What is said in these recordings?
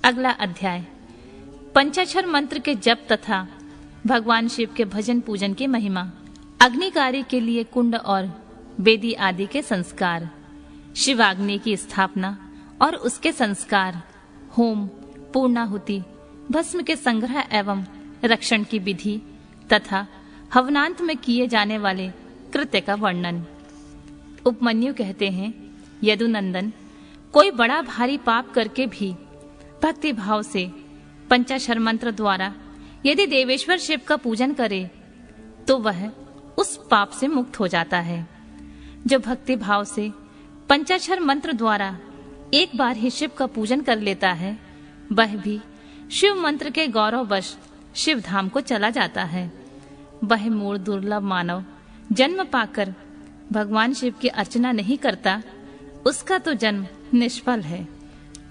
अगला अध्याय पंचाक्षर मंत्र के जप तथा भगवान शिव के भजन पूजन की महिमा। अग्नि कार्य के लिए कुंड और वेदी आदि के संस्कार, शिवाग्नि की स्थापना और उसके संस्कार, होम, पूर्णाहुति, भस्म के संग्रह एवं रक्षण की विधि तथा हवनांत में किए जाने वाले कृत्य का वर्णन। उपमन्यु कहते हैं, यदुनंदन, कोई बड़ा भारी पाप करके भी भक्ति भाव से पंचाक्षर मंत्र द्वारा यदि देवेश्वर शिव का पूजन करे तो वह उस पाप से मुक्त हो जाता है। जो भक्ति भाव से पंचाक्षर मंत्र द्वारा एक बार ही शिव का पूजन कर लेता है, वह भी शिव मंत्र के गौरववश शिव धाम को चला जाता है। वह मूढ़ दुर्लभ मानव जन्म पाकर भगवान शिव की अर्चना नहीं करता, उसका तो जन्म निष्फल है,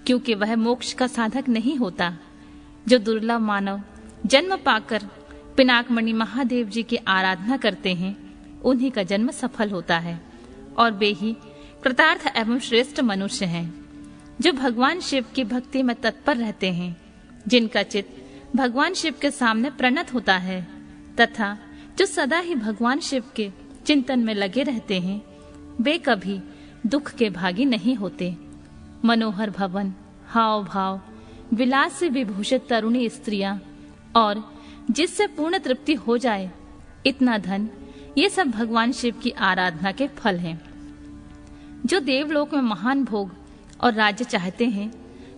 क्योंकि वह मोक्ष का साधक नहीं होता। जो दुर्लभ मानव जन्म पाकर पिनाकमणि महादेव जी की आराधना करते हैं, उन्हीं का जन्म सफल होता है और वे ही कृतार्थ एवं श्रेष्ठ मनुष्य हैं। जो भगवान शिव की भक्ति में तत्पर रहते हैं, जिनका चित्त भगवान शिव के सामने प्रणत होता है तथा जो सदा ही भगवान शिव के चिंतन में लगे रहते हैं, वे कभी दुख के भागी नहीं होते। मनोहर भवन, हाव भाव, विलास से विभूषित तरुणी स्त्रियां और जिससे पूर्ण तृप्ति हो जाए इतना धन, ये सब भगवान शिव की आराधना के फल हैं। जो देवलोक में महान भोग और राज्य चाहते हैं,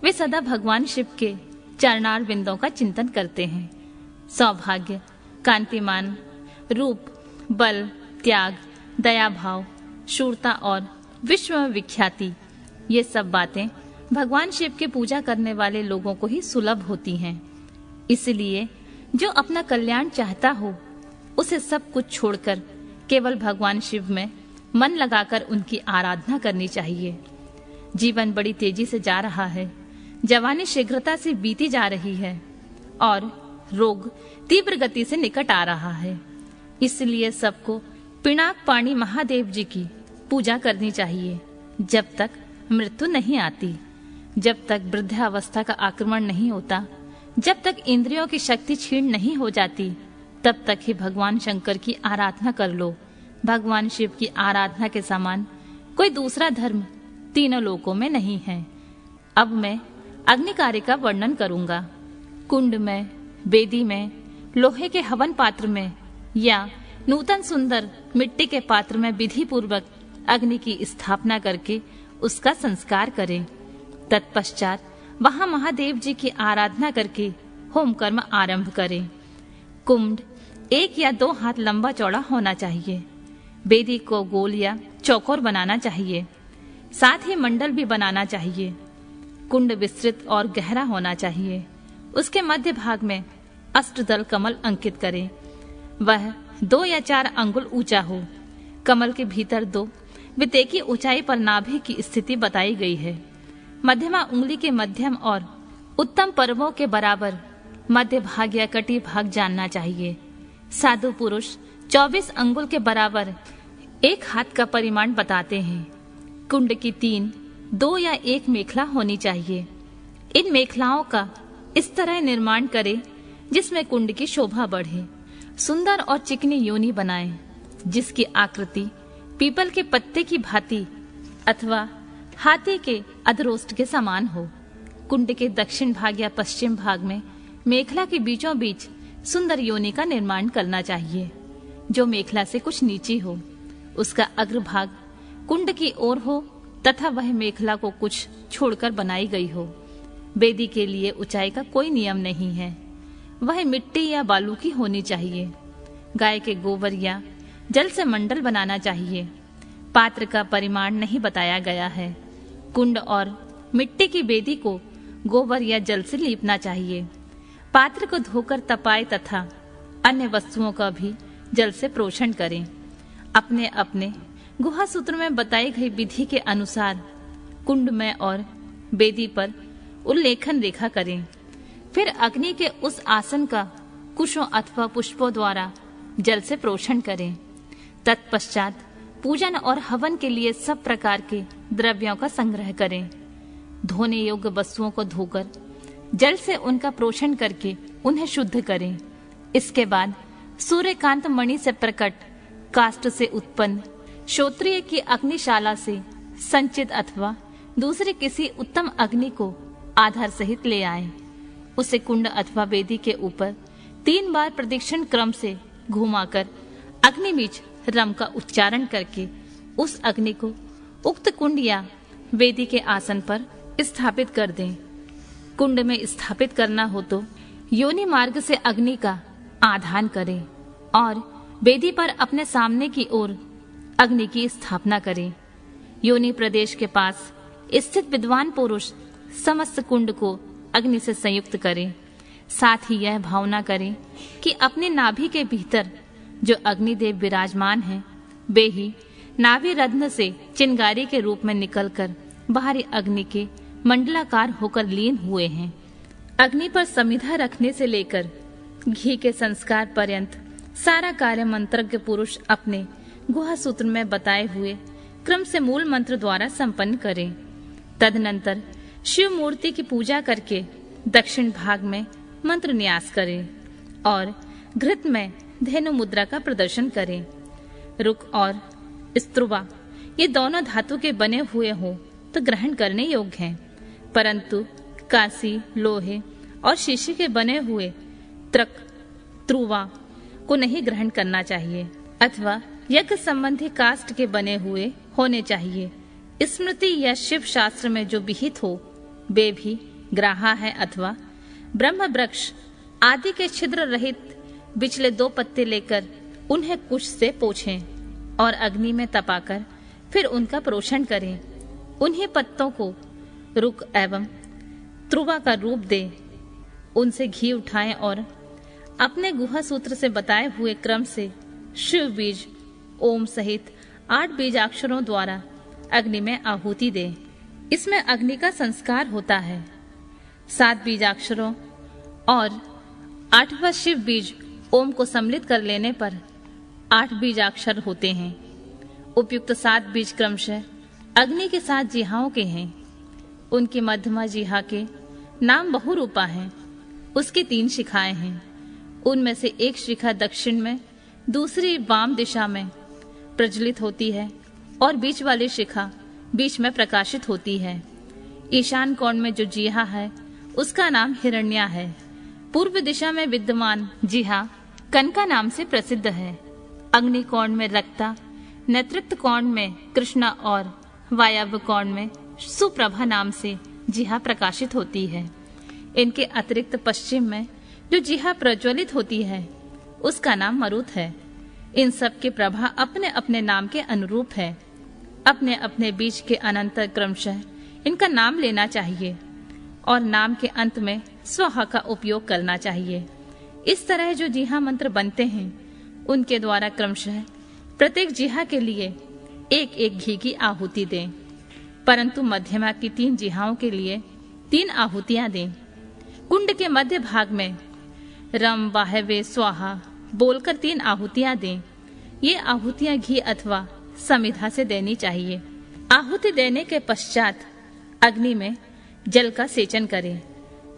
वे सदा भगवान शिव के चरणार बिंदों का चिंतन करते हैं। सौभाग्य, कांतिमान, रूप, बल, त्याग, दया भाव, शूरता और विश्व में विख्याति, ये सब बातें भगवान शिव की पूजा करने वाले लोगों को ही सुलभ होती हैं। इसलिए जो अपना कल्याण चाहता हो, उसे सब कुछ छोड़कर केवल भगवान शिव में मन लगाकर उनकी आराधना करनी चाहिए। जीवन बड़ी तेजी से जा रहा है, जवानी शीघ्रता से बीती जा रही है और रोग तीव्र गति से निकट आ रहा है। इसलिए सबको पिनाक पाणी महादेव जी की पूजा करनी चाहिए जब तक मृत्यु नहीं आती, जब तक वृद्धावस्था का आक्रमण नहीं होता, जब तक इंद्रियों की शक्ति क्षीण नहीं हो जाती, तब तक ही भगवान शंकर की आराधना कर लो। भगवान शिव की आराधना के समान कोई दूसरा धर्म तीनों लोकों में नहीं है। अब मैं अग्नि कार्य का वर्णन करूंगा। कुंड में, वेदी में, लोहे के हवन पात्र में या नूतन सुंदर मिट्टी के पात्र में विधि पूर्वक अग्नि की स्थापना करके उसका संस्कार करें। तत्पश्चात वहां महादेव जी की आराधना करके होम कर्म आरंभ करें। कुंड 1 या 2 हाथ लंबा चौड़ा होना चाहिए। वेदी को गोल या चौकोर बनाना चाहिए, साथ ही मंडल भी बनाना चाहिए। कुंड विस्तृत और गहरा होना चाहिए। उसके मध्य भाग में अष्टदल कमल अंकित करें। वह 2 या 4 अंगुल ऊंचा हो। कमल के भीतर 2 वितेकी ऊंचाई पर नाभि की स्थिति बताई गई है। मध्यमा उंगली के मध्यम और उत्तम पर्वों के बराबर मध्य भाग या कटी भाग जानना चाहिए। साधु पुरुष 24 अंगुल के बराबर 1 हाथ का परिमाण बताते हैं। कुंड की 3, 2 या 1 मेखला होनी चाहिए। इन मेखलाओं का इस तरह निर्माण करें जिसमें कुंड की शोभा बढ़े। सुंदर और चिकनी योनि बनाएं, जिसकी आकृति पीपल के पत्ते की भांति अथवा हाथी के अधरोष्ट के समान हो। कुंड के दक्षिण भाग या पश्चिम भाग में मेखला के बीचों बीच सुंदर योनि का निर्माण करना चाहिए, जो मेखला से कुछ नीची हो। उसका अग्रभाग कुंड की ओर हो तथा वह मेखला को कुछ छोड़कर बनाई गई हो। वेदी के लिए ऊंचाई का कोई नियम नहीं है। वह मिट्टी या बालू की होनी चाहिए। गाय के गोबर या जल से मंडल बनाना चाहिए। पात्र का परिमाण नहीं बताया गया है। कुंड और मिट्टी की वेदी को गोबर या जल से लीपना चाहिए। पात्र को धोकर तपाए तथा अन्य वस्तुओं का भी जल से प्रोक्षण करें। अपने अपने गुहा सूत्र में बताई गई विधि के अनुसार कुंड में और वेदी पर उल्लेखन रेखा करें। फिर अग्नि के उस आसन का कुशों अथवा पुष्पों द्वारा जल से प्रोक्षण करें। तत्पश्चात पूजन और हवन के लिए सब प्रकार के द्रव्यों का संग्रह करें। धोने योग्य वस्तुओं को धोकर जल से उनका प्रोक्षण करके उन्हें शुद्ध करें। इसके बाद सूर्यकांत मणि से प्रकट काष्ठ से उत्पन्न श्रोत्रिय की अग्निशाला से संचित अथवा दूसरे किसी उत्तम अग्नि को आधार सहित ले आए। उसे कुंड अथवा वेदी के ऊपर 3 बार प्रदक्षिण क्रम से घुमाकर अग्नि बीच रम का उच्चारण करके उस अग्नि को उक्त कुंड या वेदी के आसन पर स्थापित कर दें। कुंड में स्थापित करना हो तो योनि मार्ग से अग्नि का आधान करें और वेदी पर अपने सामने की ओर अग्नि की स्थापना करें। योनि प्रदेश के पास स्थित विद्वान पुरुष समस्त कुंड को अग्नि से संयुक्त करें। साथ ही यह भावना करें कि अपने नाभि के भीतर जो अग्निदेव विराजमान हैं, वे ही नाभि रत्न से चिंगारी के रूप में निकलकर बाहरी अग्नि के मंडलाकार होकर लीन हुए हैं। अग्नि पर समिधा रखने से लेकर घी के संस्कार पर्यंत सारा कार्य मंत्रज्ञ पुरुष अपने गुहा सूत्र में बताए हुए क्रम से मूल मंत्र द्वारा संपन्न करें। तदनंतर शिव मूर्ति की पूजा करके दक्षिण भाग में मंत्र न्यास करें और घृत में धेनु मुद्रा का प्रदर्शन करें। रुक और स्त्रुवा ये दोनों धातु के बने हुए हों तो ग्रहण करने योग्य हैं, परंतु कांसी, लोहे और शीशे के बने हुए त्रक, त्रुवा को नहीं ग्रहण करना चाहिए अथवा यज्ञ संबंधी काष्ठ के बने हुए होने चाहिए। स्मृति या शिव शास्त्र में जो विहित हो वे भी ग्राहा है अथवा ब्रह्म वृक्ष आदि के छिद्र रहित बिचले 2 पत्ते लेकर उन्हें कुश से पोंछें और अग्नि में तपाकर फिर उनका प्रोक्षण करें। उन्हीं पत्तों को रुक एवं त्रुवा का रूप दें। उनसे घी उठाएं और अपने गुहा सूत्र से बताए हुए क्रम से शिव बीज ओम सहित 8 बीजाक्षरों द्वारा अग्नि में आहुति दें। इसमें अग्नि का संस्कार होता है। 7 बीजाक्षरों और 8वां शिव बीज ओम को सम्मिलित कर लेने पर 8 बीजाक्षर होते हैं। उपयुक्त 7 बीज क्रमशः अग्नि के 7 जिहाओं के हैं। उनकी मध्यमा जिहा के नाम बहुरूपा है। उसकी 3 शिखाएं हैं। उनमें से एक शिखा दक्षिण में, दूसरी वाम दिशा में प्रज्वलित होती है और बीच वाली शिखा बीच में प्रकाशित होती है। ईशान कोण में जो जिहा है उसका नाम हिरण्या है। पूर्व दिशा में विद्यमान जिहा कनका नाम से प्रसिद्ध है। अग्नि कोण में रक्ता, नेतृत्व कोण में कृष्णा और वायव्य कोण में सुप्रभा नाम से जिहा प्रकाशित होती है। इनके अतिरिक्त पश्चिम में जो जिहा प्रज्वलित होती है उसका नाम मरुत है। इन सब की प्रभा अपने अपने नाम के अनुरूप है। अपने अपने बीच के अनंतर क्रमशः इनका नाम लेना चाहिए और नाम के अंत में स्वाहा का उपयोग करना चाहिए। इस तरह जो जिहा मंत्र बनते हैं उनके द्वारा क्रमशः प्रत्येक जिहा के लिए एक एक घी की आहुति दें, परंतु मध्यमा की 3 जिहाओं के लिए 3 आहुतियां दें। कुंड के मध्य भाग में रम वाहवे स्वाहा बोलकर 3 आहुतियां दें। ये आहुतियां घी अथवा समिधा से देनी चाहिए। आहुति देने के पश्चात अग्नि में जल का सेचन करें।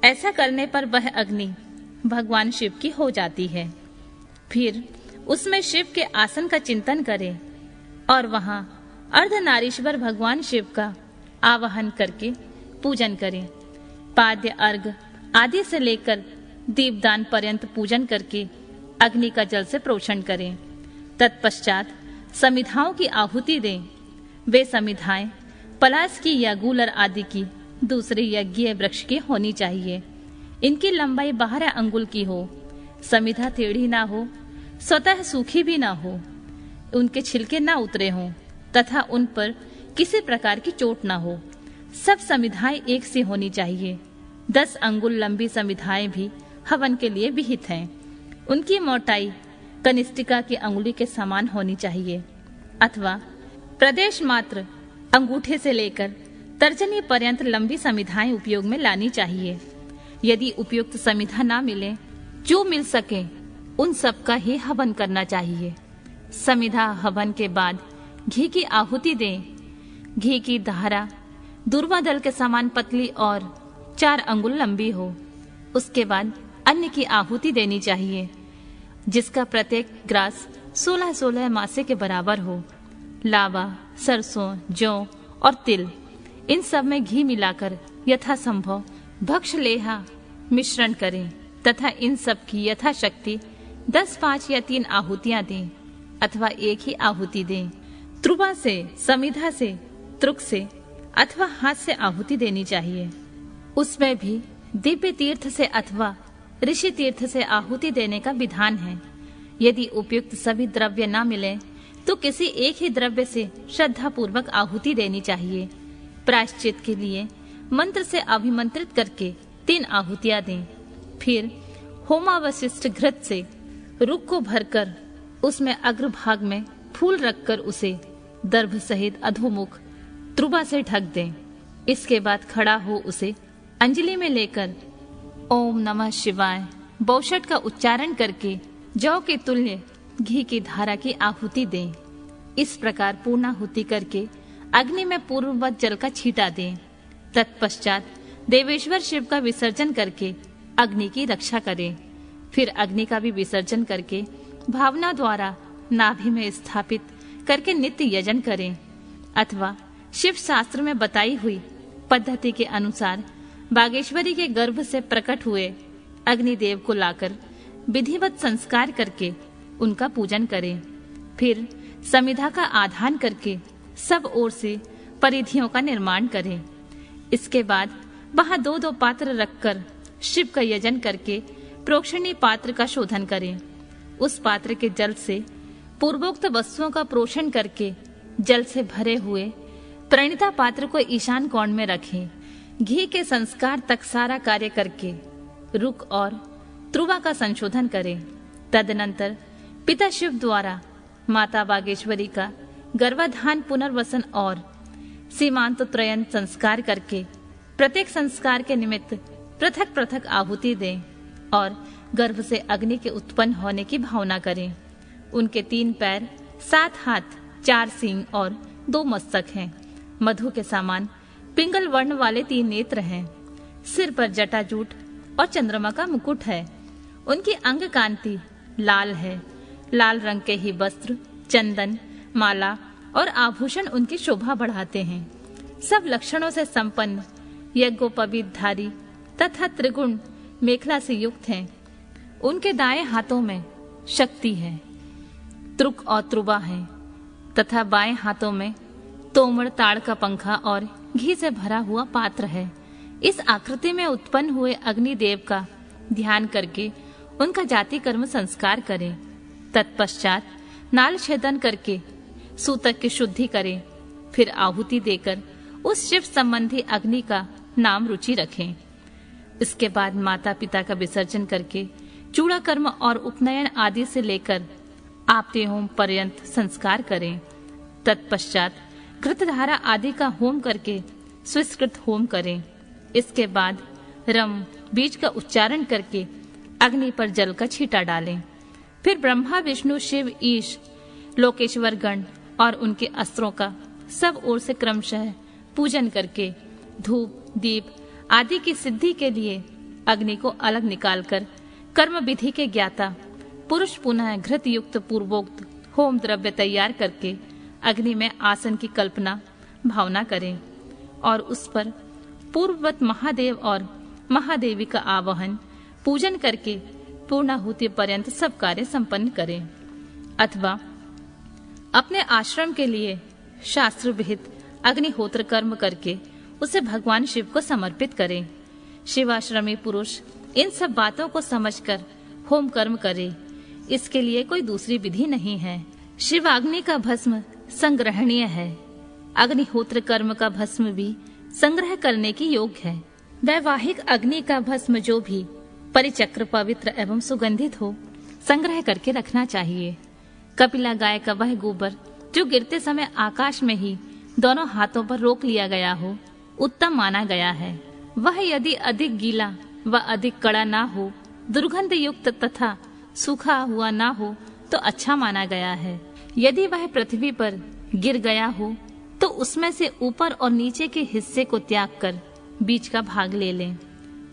ऐसा करने पर वह अग्नि भगवान शिव की हो जाती है। फिर उसमें शिव के आसन का चिंतन करें और वहां अर्धनारीश्वर भगवान शिव का आवाहन करके पूजन करें। पाद्य, अर्घ आदि से लेकर दीपदान पर्यंत पूजन करके अग्नि का जल से प्रोक्षण करें। तत्पश्चात समिधाओं की आहुति दें। वे समिधाएं पलास की या गूलर आदि की दूसरे यज्ञीय वृक्ष की होनी चाहिए। इनकी लंबाई 12 अंगुल की हो। समिधा टेढ़ी ना हो, स्वतः सूखी भी ना हो, उनके छिलके ना उतरे हों तथा उन पर किसी प्रकार की चोट ना हो। सब समिधाएं एक सी होनी चाहिए। 10 अंगुल लंबी समिधाएं भी हवन के लिए विहित हैं। उनकी मोटाई कनिष्ठिका की अंगुली के समान होनी चाहिए अथवा प्रदेश मात्र अंगूठे से लेकर तर्जनी पर्यंत लंबी समिधाएं उपयोग में लानी चाहिए। यदि उपयुक्त समिधा ना मिले, जो मिल सके उन सब का ही हवन करना चाहिए। समिधा हवन के बाद घी की आहुति दें। घी की धारा दूर्वा दल के समान पतली और 4 अंगुल लंबी हो। उसके बाद अन्न की आहुति देनी चाहिए, जिसका प्रत्येक ग्रास 16-16 मासे के बराबर हो। लावा, सरसों, जौ और तिल, इन सब में घी मिलाकर यथासंभव भक्षलेहा मिश्रण करें तथा इन सब की यथाशक्ति 10, 5 या 3 आहुतियां दें अथवा एक ही आहुति दें। त्रुबा से, समिधा से, त्रुक से अथवा हाथ से आहुति देनी चाहिए। उसमें भी दिव्य तीर्थ से अथवा ऋषि तीर्थ से आहुति देने का विधान है। यदि उपयुक्त सभी द्रव्य न मिले तो किसी एक ही द्रव्य से श्रद्धा पूर्वक आहुति देनी चाहिए। प्रायश्चित के लिए मंत्र से अभिमंत्रित करके 3 आहुतियां दें। फिर होमावशिष्ट घृत से रुख को भरकर उसमें अग्रभाग में फूल रखकर उसे दर्भ सहित अधोमुख त्रुबा से ढक दें। इसके बाद खड़ा हो उसे अंजलि में लेकर ओम नमः शिवाय बौषट का उच्चारण करके जौ के तुल्य घी की धारा की आहुति दें। इस प्रकार पूर्णाहुति करके अग्नि में पूर्ववत जल का छींटा दें। तत्पश्चात देवेश्वर शिव का विसर्जन करके अग्नि की रक्षा करें। फिर अग्नि का भी विसर्जन करके भावना द्वारा नाभि में स्थापित करके नित्य यजन करें अथवा शिव शास्त्र में बताई हुई पद्धति के अनुसार बागेश्वरी के गर्भ से प्रकट हुए अग्निदेव को लाकर विधिवत संस्कार करके उनका पूजन करें। फिर समिधा का आधान करके सब ओर से परिधियों का निर्माण करें। इसके बाद वहां 2-2 पात्र रखकर शिव का यजन करके प्रोक्षणी पात्र का शोधन करें। उस पात्र के जल से पूर्वोक्त वस्तुओं का प्रोषण करके जल से भरे हुए प्रणीता पात्र को ईशान कोण में रखें। घी के संस्कार तक सारा कार्य करके रुक और त्रुबा का संशोधन करें। तदनंतर पिता शिव द्वारा माता बागेश्वरी का गर्भाधान, पुनर्वसन और सीमांत त्रयन संस्कार करके प्रत्येक संस्कार के निमित्त पृथक पृथक आहुति दें और गर्भ से अग्नि के उत्पन्न होने की भावना करें। उनके 3 पैर, 7 हाथ, 4 सींग और 2 मस्तक हैं। मधु के समान पिंगल वर्ण वाले 3 नेत्र हैं। सिर पर जटाजूट और चंद्रमा का मुकुट है। उनकी अंग कांति लाल है। लाल रंग के ही वस्त्र, चंदन, माला और आभूषण उनकी शोभा बढ़ाते हैं। सब लक्षणों से संपन्न यज्ञोपवीतधारी तथा त्रिगुण मेखला से युक्त हैं। उनके दाएं हाथों में शक्ति है, त्रुक और त्रुबा है तथा बाएं हाथों में तोमड़, ताड़ का पंखा और घी से भरा हुआ पात्र है। इस आकृति में उत्पन्न हुए अग्निदेव का ध्यान करके उनका जाति कर्म संस्कार करें। तत्पश्चात नाल छेदन करके सूतक की शुद्धि करें। फिर आहुति देकर उस शिव संबंधी अग्नि का नाम रुचि रखें। इसके बाद माता पिता का विसर्जन करके चूड़ा कर्म और उपनयन आदि से लेकर आपते होम पर्यंत संस्कार करें। तत्पश्चात घृतधारा आदि का होम करके स्विस्कृत होम करें। इसके बाद रम बीज का उच्चारण करके अग्नि पर जल का छींटा डालें। फिर ब्रह्मा, विष्णु, शिव, ईश, लोकेश्वर गण और उनके अस्त्रों का सब ओर से क्रमशः पूजन करके धूप, दीप आदि की सिद्धि के लिए अग्नि को अलग निकालकर कर्म विधि के ज्ञाता पुरुष पुनः घृत युक्त पूर्वोक्त होम द्रव्य तैयार करके अग्नि में आसन की कल्पना भावना करें और उस पर पूर्ववत महादेव और महादेवी का आवाहन पूजन करके पूर्णाहुति पर्यंत सब कार्य संपन्न करें। अथवा अपने आश्रम के लिए शास्त्र विहित अग्निहोत्र कर्म करके उसे भगवान शिव को समर्पित करें। शिवाश्रमी पुरुष इन सब बातों को समझकर होम कर्म करे। इसके लिए कोई दूसरी विधि नहीं है। शिवाग्नि का भस्म संग्रहणीय है। अग्निहोत्र कर्म का भस्म भी संग्रह करने की योग्य है। वैवाहिक अग्नि का भस्म जो भी परिचक्र, पवित्र एवं सुगंधित हो, संग्रह करके रखना चाहिए। कपिला गाय का वह गोबर जो गिरते समय आकाश में ही दोनों हाथों पर रोक लिया गया हो, उत्तम माना गया है। वह यदि अधिक गीला व अधिक कड़ा ना हो, दुर्गंध युक्त तथा सूखा हुआ ना हो तो अच्छा माना गया है। यदि वह पृथ्वी पर गिर गया हो तो उसमें से ऊपर और नीचे के हिस्से को त्याग कर बीच का भाग ले लें।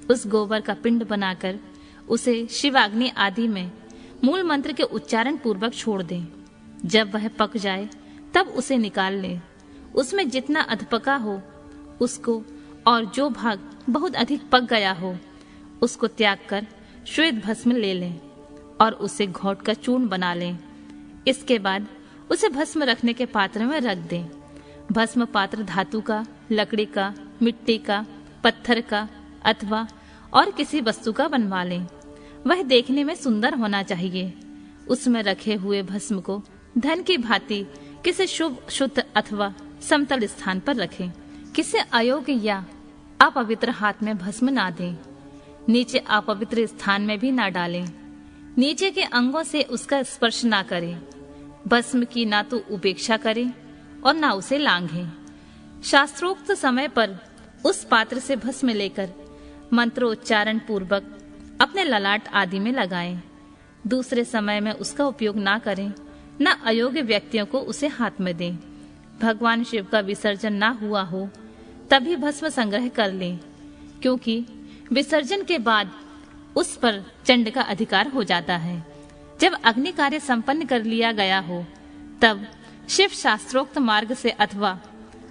उस गोबर का पिंड बनाकर उसे शिवाग्नि आदि में मूल मंत्र के उच्चारण पूर्वक छोड़ दें। जब वह पक जाए तब उसे निकाल लें। उसमें जितना अधपका हो उसको, और जो भाग बहुत अधिक पक गया हो उसको त्याग कर श्वेत भस्म ले लें और उसे घोट कर चूर्ण बना लें। इसके बाद उसे भस्म रखने के पात्र में रख दें। भस्म पात्र धातु का, लकड़ी का, मिट्टी का, पत्थर का अथवा और किसी वस्तु का बनवा लें। वह देखने में सुंदर होना चाहिए। उसमें रखे हुए भस्म को धन की भांति किसी शुभ, शुद्ध अथवा समतल स्थान पर रखें। किसी अयोग्य या अपवित्र हाथ में भस्म ना दें। नीचे अपवित्र स्थान में भी ना डालें। नीचे के अंगों से उसका स्पर्श ना करें। भस्म की ना तो उपेक्षा करें और ना उसे लांघें। शास्त्रोक्त समय पर उस पात्र से भस्म लेकर मंत्रोच्चारण पूर्वक अपने ललाट आदि में लगाएं। दूसरे समय में उसका उपयोग ना करें, न अयोग्य व्यक्तियों को उसे हाथ में दें। भगवान शिव का विसर्जन ना हुआ हो तभी भस्म संग्रह कर लें, क्योंकि विसर्जन के बाद उस पर चंड का अधिकार हो जाता है। जब अग्नि कार्य संपन्न कर लिया गया हो तब शिव शास्त्रोक्त मार्ग से अथवा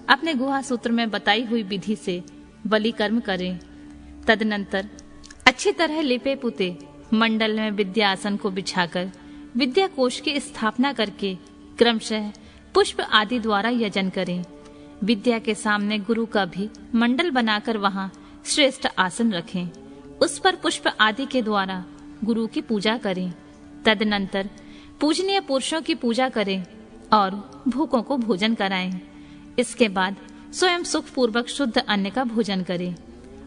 अपने गुहा सूत्र में बताई हुई विधि से बलि कर्म करें। तदनंतर अच्छी तरह लिपे पुते मंडल में विद्यासन को बिछाकर विद्या कोश की स्थापना करके क्रमशः पुष्प आदि द्वारा यजन करें। विद्या के सामने गुरु का भी मंडल बनाकर वहां श्रेष्ठ आसन रखें। उस पर पुष्प आदि के द्वारा गुरु की पूजा करें। तदनंतर पूजनीय पुरुषों की पूजा करें और भूखों को भोजन कराएं। इसके बाद स्वयं सुख पूर्वक शुद्ध अन्न का भोजन करें।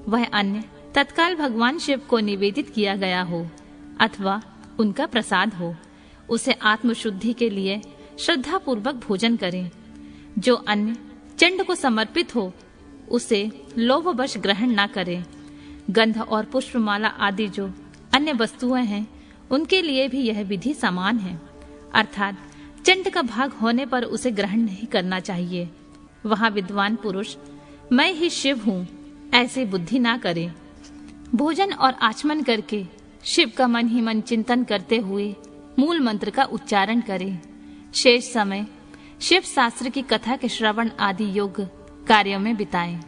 वह अन्न तत्काल भगवान शिव को निवेदित किया गया हो अथवा उनका प्रसाद हो। उसे आत्मशुद्धि के लिए श्रद्धा पूर्वक भोजन करें। जो अन्न चंड को समर्पित हो उसे लोभवश ग्रहण ना करें। गंध और पुष्पमाला आदि जो अन्य वस्तुएं हैं उनके लिए भी यह विधि समान है, अर्थात चंड का भाग होने पर उसे ग्रहण नहीं करना चाहिए। वहां विद्वान पुरुष मैं ही शिव हूँ ऐसी बुद्धि ना करे। भोजन और आचमन करके शिव का मन ही मन चिंतन करते हुए मूल मंत्र का उच्चारण करें। शेष समय शिव शास्त्र की कथा के श्रवण आदि योग कार्यों में बिताएं।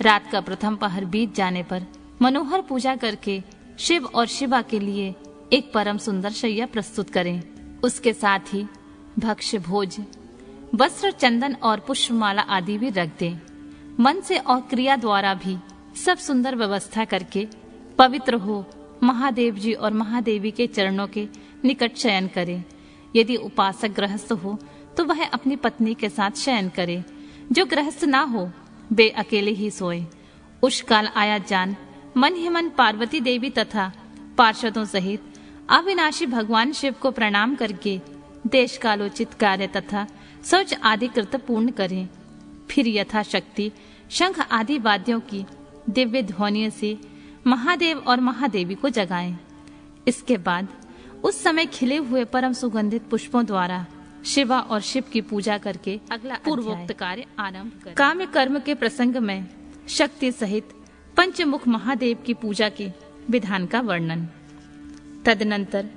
रात का प्रथम पहर बीत जाने पर मनोहर पूजा करके शिव और शिवा के लिए एक परम सुंदर शैया प्रस्तुत करें। उसके साथ ही भक्ष्य भोज, वस्त्र, चंदन और पुष्पमाला आदि भी रख दें। मन से और क्रिया द्वारा भी सब सुंदर व्यवस्था करके पवित्र हो महादेव जी और महादेवी के चरणों के निकट शयन करे। यदि उपासक गृहस्थ हो तो वह अपनी पत्नी के साथ शयन करे। जो गृहस्थ ना हो वे अकेले ही सोए। उस काल आया जान मन ही मन पार्वती देवी तथा पार्षदों सहित अविनाशी भगवान शिव को प्रणाम करके देश कालोचित कार्य तथा शौच आदि कृत्य पूर्ण करें। फिर यथाशक्ति शंख आदि वाद्यों की दिव्य ध्वनियों से महादेव और महादेवी को जगाएं। इसके बाद उस समय खिले हुए परम सुगंधित पुष्पों द्वारा शिवा और शिव की पूजा करके अगला पूर्वोक्त कार्य आरंभ करें। काम्य कर्म के प्रसंग में शक्ति सहित पंचमुख महादेव की पूजा के विधान का वर्णन। तदनंतर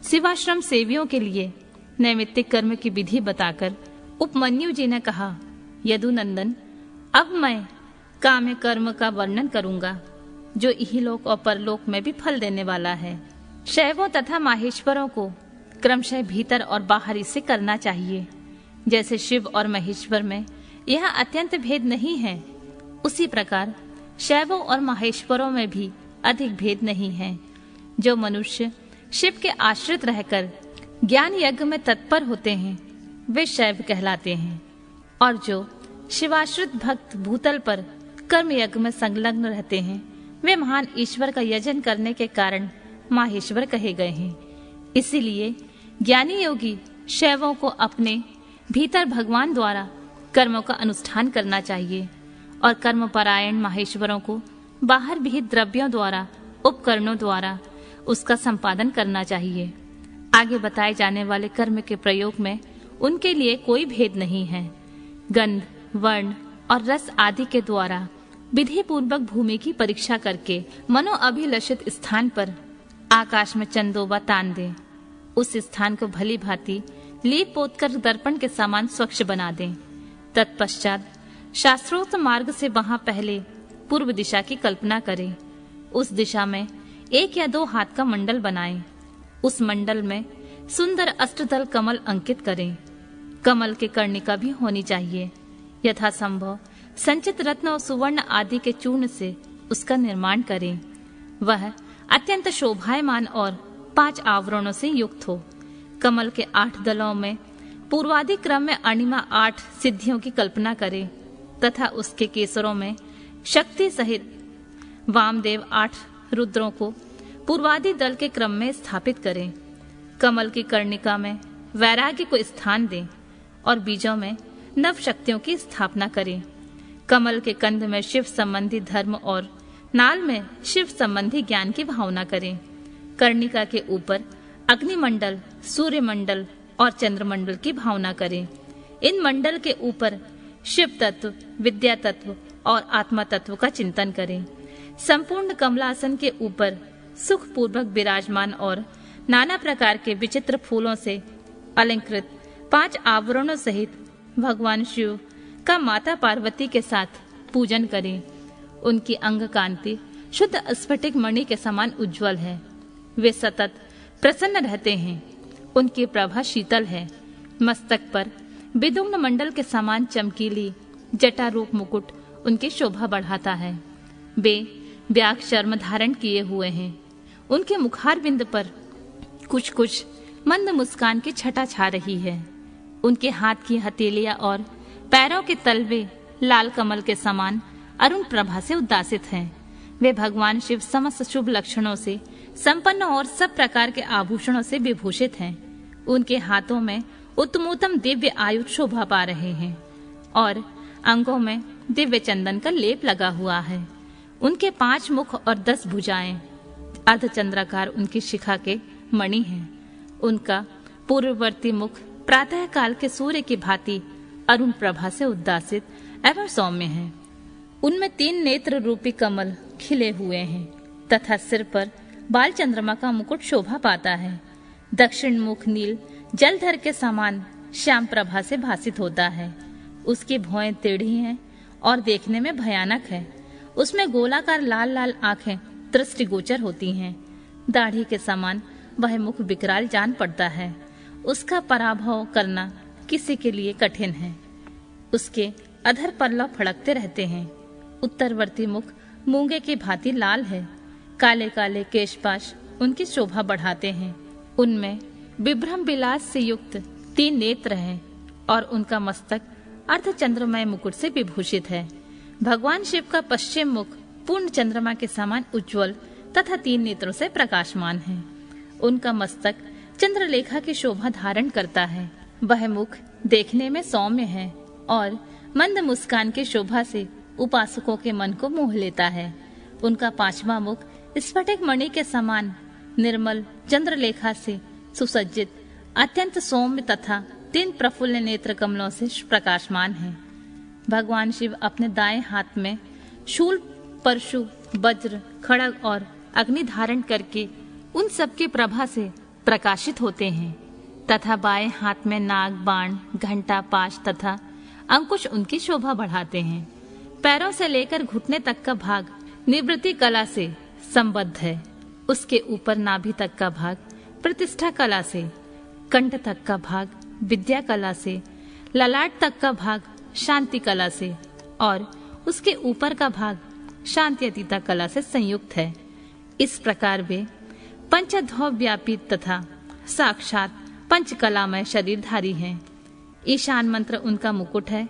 शिवाश्रम सेवियों के लिए नैमित्तिक कर्म की विधि बताकर उपमन्यु जी ने कहा, यदुनंदन, अब मैं काम्य कर्म का वर्णन करूंगा जो इहलोक और परलोक में भी फल देने वाला है। शैवों तथा माहेश्वरों को क्रमशः भीतर और बाहरी से करना चाहिए। जैसे शिव और महेश्वर में यह अत्यंत भेद नहीं है, उसी प्रकार शैवों और माहेश्वरों में भी अधिक भेद नहीं है। जो मनुष्य शिव के आश्रित रहकर ज्ञान यज्ञ में तत्पर होते हैं वे शैव कहलाते हैं, और जो शिवाश्रित भक्त भूतल पर कर्म यज्ञ में संलग्न रहते हैं वे महान ईश्वर का यजन करने के कारण माहेश्वर कहे गए हैं। इसीलिए ज्ञानी योगी शैवों को अपने भीतर भगवान द्वारा कर्मों का अनुष्ठान करना चाहिए और कर्मपरायण माहेश्वरों को बाहर भी द्रव्यों द्वारा, उपकरणों द्वारा उसका संपादन करना चाहिए। आगे बताए जाने वाले कर्म के प्रयोग में उनके लिए कोई भेद नहीं है। गंध, वर्ण और रस आदि के द्वारा विधि पूर्वक भूमि की परीक्षा करके मनो अभिलषित स्थान पर आकाश में चंदोबा तान दे। उस स्थान को भली भांति लीप पोत कर दर्पण के समान स्वच्छ बना दें। तत्पश्चात शास्त्रोक्त मार्ग से वहां पहले पूर्व दिशा की कल्पना करें। उस दिशा में 1 या 2 हाथ का मंडल बनाएं। उस मंडल में सुंदर अष्टदल कमल अंकित करें। कमल के कर्णिका भी होनी चाहिए। यथासंभव संचित रत्न और सुवर्ण आदि के चूर्ण से उसका निर्माण करें। वह अत्यंत शोभायमान और 5 आवरणों से युक्त हो। कमल के 8 दलों में पूर्वादि क्रम में अणिमा 8 सिद्धियों की कल्पना करें तथा उसके केसरों में शक्ति सहित वामदेव 8 रुद्रों को पूर्वादि दल के क्रम में स्थापित करें। कमल की कर्णिका में वैराग्य को स्थान दें और बीजों में नव शक्तियों की स्थापना करें। कमल के कंद में शिव संबंधी धर्म और नाल में शिव संबंधी ज्ञान की भावना करें। कर्णिका के ऊपर अग्निमंडल, सूर्यमंडल और चंद्रमंडल की भावना करें। इन मंडल के ऊपर शिव तत्व, विद्या तत्व और आत्मा तत्व का चिंतन करें। संपूर्ण कमलासन के ऊपर सुख पूर्वक विराजमान और नाना प्रकार के विचित्र फूलों से अलंकृत 5 आवरणों सहित भगवान शिव का माता पार्वती के साथ पूजन करें। उनकी अंग कांति शुद्ध स्फटिक मणि के समान उज्जवल है। वे सतत प्रसन्न रहते हैं। उनकी प्रभा शीतल है। मस्तक पर विदुम्न मंडल के समान चमकीली जटा रूप मुकुट उनकी शोभा बढ़ाता है। वे व्याघ चर्म धारण किए हुए हैं। उनके मुखार बिंद पर कुछ कुछ मंद मुस्कान की छटा छा रही है। उनके हाथ की हथेलियां और पैरों के तलवे लाल कमल के समान अरुण प्रभा से उद्दासित हैं। वे भगवान शिव समस्त शुभ लक्षणों से संपन्न और सब प्रकार के आभूषणों से विभूषित हैं। उनके हाथों में उत्तमोत्तम दिव्य आयुध शोभा पा रहे हैं और अंगों में दिव्य चंदन का लेप लगा हुआ है। उनके 5 मुख और 10 भुजाएं, अर्धचंद्राकार उनकी शिखा के मणि हैं। उनका पूर्ववर्ती मुख प्रातः काल के सूर्य की भांति अरुण प्रभा से उद्दासित एवं सौम्य है। उनमें 3 नेत्र रूपी कमल खिले हुए हैं तथा सिर पर बाल चंद्रमा का मुकुट शोभा पाता है। दक्षिण मुख नील जलधर के समान श्याम प्रभा से भासित होता है। उसकी भौहें टेढ़ी हैं और देखने में भयानक है। उसमें गोलाकार लाल लाल आंखें दृष्टिगोचर होती हैं। दाढ़ी के समान वह मुख विकराल जान पड़ता है। उसका पराभव करना किसी के लिए कठिन है। उसके अधर पल्लव फड़कते रहते हैं। उत्तरवर्ती मुख मूंगे की भांति लाल है। काले काले केशपाश उनकी शोभा बढ़ाते हैं। उनमें विभ्रम विलास से युक्त 3 नेत्र हैं और उनका मस्तक अर्धचंद्रमय मुकुट से विभूषित है। भगवान शिव का पश्चिम मुख पूर्ण चंद्रमा के समान उज्जवल तथा 3 नेत्रों से प्रकाशमान है। उनका मस्तक चंद्रलेखा की शोभा धारण करता है। वह मुख देखने में सौम्य है और मंद मुस्कान की शोभा से उपासकों के मन को मोह लेता है। उनका 5वां मुख स्फटिक मणि के समान निर्मल चंद्रलेखा से सुसज्जित अत्यंत सौम्य तथा 3 प्रफुल्ल नेत्र कमलों से प्रकाशमान है। भगवान शिव अपने दाएं हाथ में शूल, परशु, वज्र, खड़ग और अग्नि धारण करके उन सबके प्रभा से प्रकाशित होते हैं तथा बाएं हाथ में नाग, बाण, घंटा, पाश तथा अंकुश उनकी शोभा बढ़ाते हैं। पैरों से लेकर घुटने तक का भाग निवृत्ति कला से संबद्ध है। उसके ऊपर नाभि तक का भाग प्रतिष्ठा कला से, कंठ तक का भाग विद्या कला से, ललाट तक का भाग शांति कला से और उसके ऊपर का भाग शांति अतीता कला से संयुक्त है। इस प्रकार वे पंचध्व व्यापित तथा साक्षात पंचकलामय शरीरधारी हैं। ईशान मंत्र उनका मुकुट है।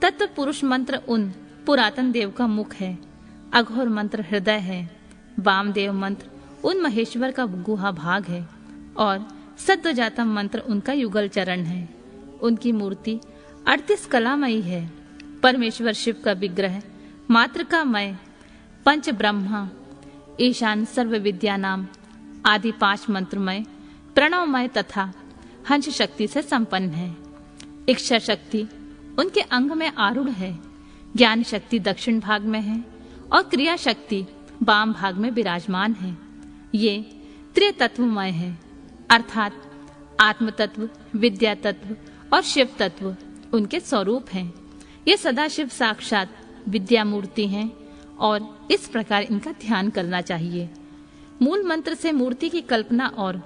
तत्व पुरुष मंत्र उन पुरातन देव का मुख है। अघोर मंत्र हृदय है। वामदेव मंत्र उन महेश्वर का गुहा भाग है और सद्वजातम मंत्र उनका युगल चरण है। उनकी मूर्ति 38 कलामयी है। परमेश्वर शिव का विग्रह मातृकामय, पंच ब्रह्मा, ईशान सर्व विद्या नाम आदि 5 मंत्रमय, प्रणवमय तथा हंस शक्ति से संपन्न है। इच्छा शक्ति उनके अंग में आरूढ़ है। ज्ञान शक्ति दक्षिण भाग में है। और क्रिया शक्ति वाम भाग में विराजमान है। ये त्रितत्वमय है, अर्थात आत्म तत्व, विद्या तत्व और शिव तत्व उनके स्वरूप हैं। ये सदाशिव साक्षात विद्या मूर्ति हैं और इस प्रकार इनका ध्यान करना चाहिए। मूल मंत्र से मूर्ति की कल्पना और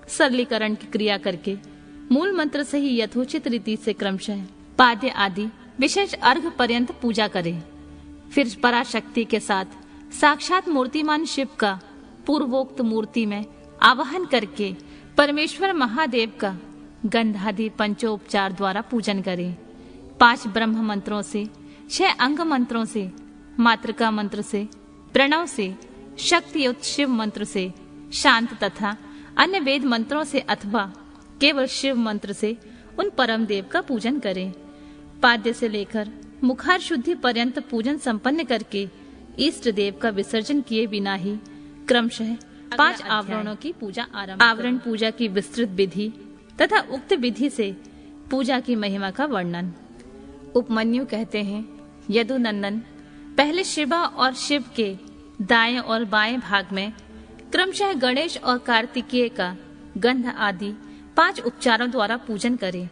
सरलीकरण की क्रिया करके मूल मंत्र से ही यथोचित रीति से क्रमशः पाद्य आदि विशेष अर्घ पर्यंत पूजा करें। फिर पराशक्ति के साथ साक्षात मूर्तिमान शिव का पूर्वोक्त मूर्ति में आवाहन करके परमेश्वर महादेव का गंधादि पंचोपचार द्वारा पूजन करें। 5 ब्रह्म मंत्रों से, 6 अंग मंत्रों से, मातृका मंत्र से, प्रणव से, शक्तियुक्त शिव मंत्र से, शांत तथा अन्य वेद मंत्रों से अथवा केवल शिव मंत्र से उन परम देव का पूजन करें। पाद्य से लेकर मुखार शुद्धि पर्यंत पूजन संपन्न करके इष्ट देव का विसर्जन किए बिना ही क्रमशः 5 आवरणों की पूजा आरंभ। आवरण पूजा की विस्तृत विधि तथा उक्त विधि से पूजा की महिमा का वर्णन। उपमन्यु कहते हैं, यदुनंदन पहले शिवा और शिव के दाएं और बाएं भाग में क्रमशः गणेश और कार्तिकेय का गंध आदि 5 उपचारों द्वारा पूजन करें।